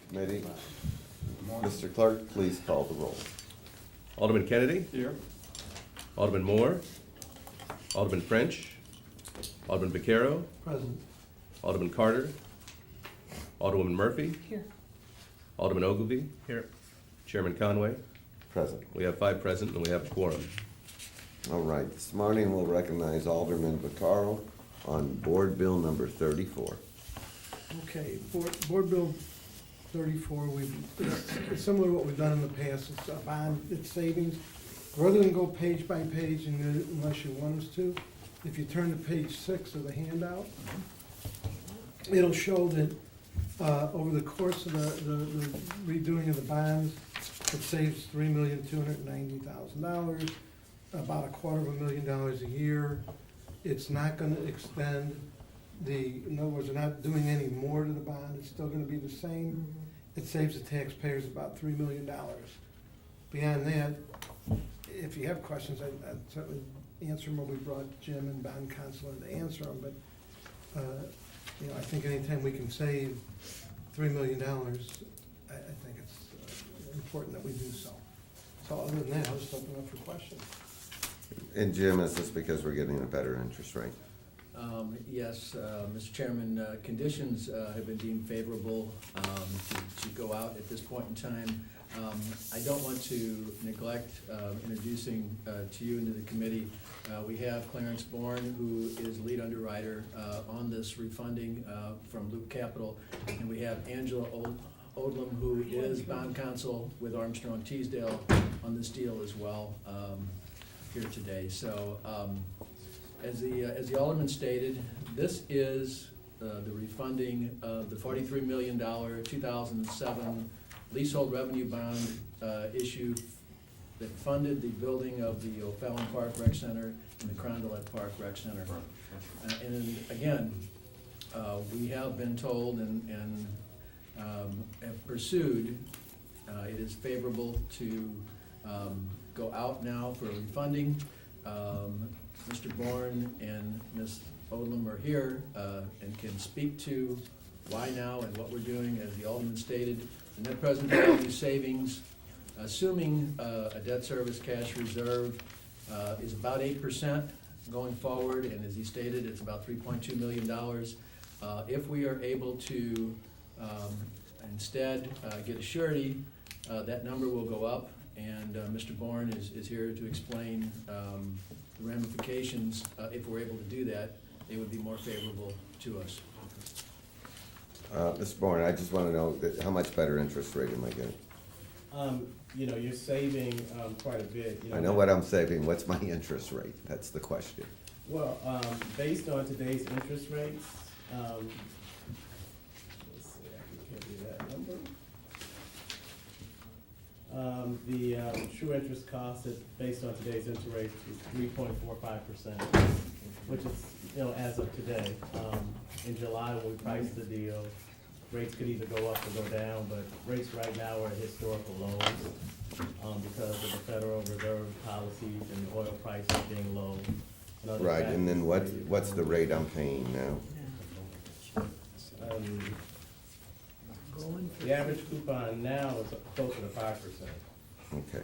Committee. Mr. Clerk, please call the roll. Alderman Kennedy? Here. Alderman Moore? Alderman French? Alderman Vaccaro? Present. Alderman Carter? Alderwoman Murphy? Here. Alderman Ogilvy? Here. Chairman Conway? Present. We have 5 present and we have a quorum. All right, this morning we'll recognize Alderman Vaccaro on Board Bill number 34. Okay, Board Bill 34, it's similar to what we've done in the past. It's a bond, it's savings. Rather than go page by page unless you want us to, if you turn to page 6 of the handout, it'll show that over the course of the redoing of the bonds, it saves $3,290,000, about $250,000 a year. It's not gonna extend in other words, we're not doing any more to the bond, it's still gonna be the same. It saves the taxpayers about $3 million. Beyond that, if you have questions, I'd certainly answer them, or we brought Jim and bond counsel in to answer them, but, I think anytime we can save $3 million, I think it's important that we do so. So other than that, I'll just open up for questions. And Jim, is this because we're getting a better interest rate? Yes, Mr. Chairman, conditions have been deemed favorable to go out at this point in time. I don't want to neglect introducing to you and to the committee. We have Clarence Bourne, who is lead underwriter on this refunding from Loop Capital, and we have Angela Odlum, who is bond counsel with Armstrong Teasdale on this deal as well here today. So. As the Alderman stated, this is the refunding of the $43 million 2007 leasehold revenue bond issue that funded the building of the O'Fallon Park Rec Center and the Carondelet Park Rec Center. And again, we have been told and have pursued, it is favorable to go out now for refunding. Mr. Bourne and Ms. Odlum are here and can speak to why now and what we're doing. As the Alderman stated, the net present value savings, assuming a debt service cash reserve, is about 8% going forward, and as he stated, it's about $3.2 million. If we are able to instead get a surety, that number will go up, and Mr. Bourne is here to explain the ramifications. If we're able to do that, they would be more favorable to us. Mr. Bourne, I just want to know how much better interest rate am I getting? You're saving quite a bit. I know what I'm saving. What's my interest rate? That's the question. Well, based on today's interest rates, let's see, I can give you that number. The true interest cost is based on today's interest rate is 3.45%, which is, as of today. In July, when we priced the deal, rates could either go up or go down, but rates right now are at historical lows because of the Federal Reserve policies and oil prices being low. And other Right, and then factors. what's the rate I'm paying now? The average coupon now is closer to 5%. Okay.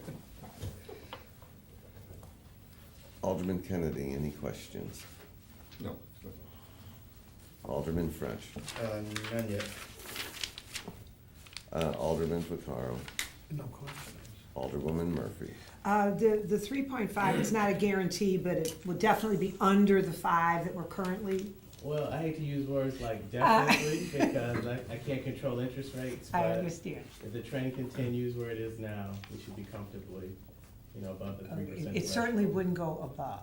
Alderman Kennedy, any questions? No. Alderman French? None yet. Alderman Vaccaro? No questions. Alderwoman Murphy? The 3.5 is not a guarantee, but it will definitely be under the 5 that we're currently. Well, I hate to use words like definitely because I can't control interest rates. I but understand. If the trend continues where it is now, we should be comfortably, above the 3%. It certainly wouldn't go above.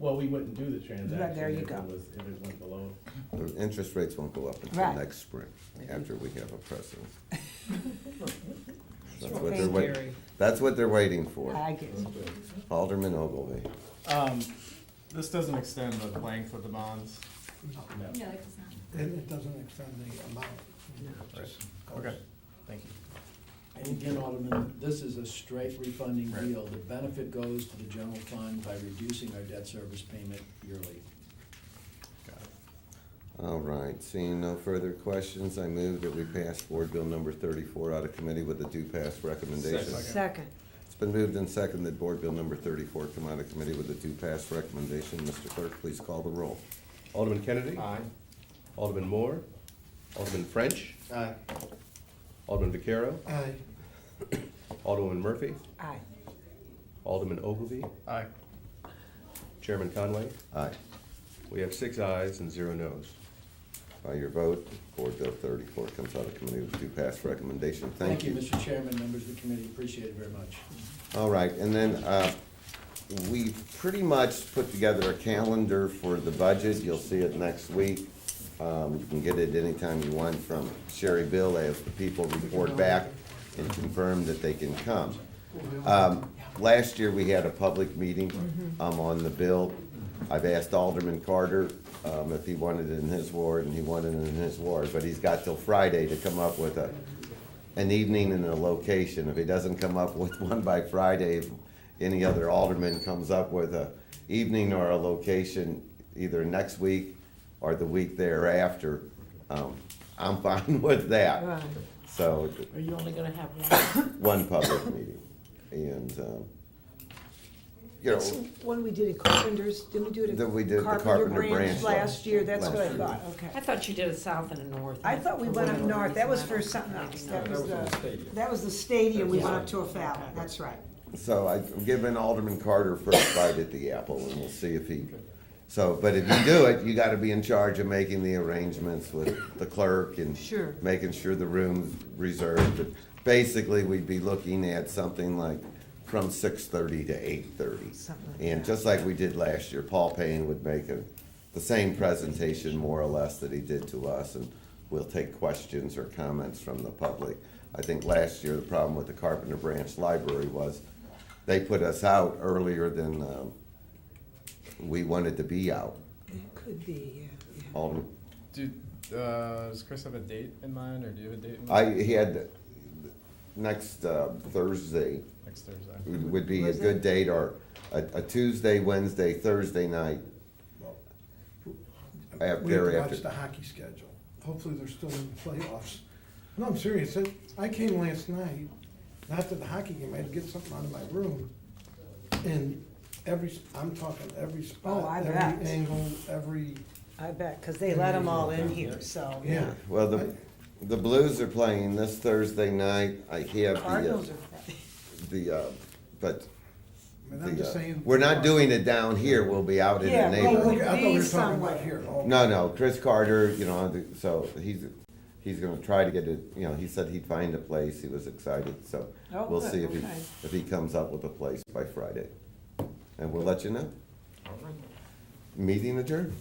Well, we wouldn't do the transaction. Right, there you if go. If it went below. The interest rates won't go up until Right. next spring, after we have a president. Okay. That's what they're waiting for. I guess. Alderman Ogilvy? This doesn't extend the length of the bonds. No. No, it does not. And it doesn't extend the amount. Just goes- Okay, thank you. And again, Alderman, this is a straight refunding Right. deal. The benefit goes to the general fund by reducing our debt service payment yearly. Got it. All right, seeing no further questions, I move that we pass Board Bill number 34 out of committee with a due pass recommendation. Second. It's been moved and seconded that Board Bill number 34 come out of committee with a due pass recommendation. Mr. Clerk, please call the roll. Alderman Kennedy? Aye. Alderman Moore? Alderman French? Aye. Alderman Vaccaro? Aye. Alderwoman Murphy? Aye. Alderman Ogilvy? Aye. Chairman Conway? Aye. We have 6 ayes and 0 noes. By your vote, Board Bill 34 comes out of committee with a due pass recommendation. Thank you, Mr. Chairman, members of the committee, appreciate it very much. All right, and then we pretty much put together a calendar for the budget. You'll see it next week. You can get it anytime you want from Sherry Bill as the people report back and confirm that they can come. Last year, we had a public meeting on the bill. I've asked Alderman Carter if he wanted it in his ward, and he wanted it in his ward, but he's got till Friday to come up with an evening and a location. If he doesn't come up with one by Friday, if any other alderman comes up with a evening or a location either next week or the week thereafter, I'm fine with that. Right. So, Are you only gonna have one public meeting. And, you know, When we did it Carpenter's, didn't we do it That we did at the Carpenter Carpenter Branch Branch last year? That's what I last year. thought, okay. I thought you did a south and a north. I thought we went up north, that was for something else, that was the stadium, we went up to a foul, that's right. So I'm giving Alderman Carter first bite at the apple, and we'll see if he, so, but if you do it, you gotta be in charge of making the arrangements with the clerk and Sure. making sure the room's reserved. But basically, we'd be looking at something like from 6:30 to 8:30. Something like And that. just like we did last year, Paul Payne would make the same presentation, more or less, that he did to us, and we'll take questions or comments from the public. I think last year, the problem with the Carpenter Branch Library was they put us out earlier than we wanted to be out. It could be, yeah. Alderman, Does Chris have a date in mind, or do you have a date in mind? he had next Thursday Next Thursday. would be a Was good it? date, or a Tuesday, Wednesday, Thursday night. We have to Thereafter. watch the hockey schedule. Hopefully, they're still in the playoffs. No, I'm serious. I came last night, after the hockey game, I had to get something out of my room. And I'm talking every Oh, I spot, bet. every angle, every, I bet, because they let them all in here, so. yeah. Well, the Blues are playing this Thursday night. I have Cardinals are, but I mean, I'm just saying. we're not doing it down here. We'll be out in Yeah, the well, Oh, neighborhood. okay, I thought we were Be talking about somewhere. here. Oh. No, Chris Carter, so he's gonna try to get it, he said he'd find a place, he was excited, so Oh, we'll good, see okay. if he comes up with a place by Friday. And we'll let you know. Meeting adjourned.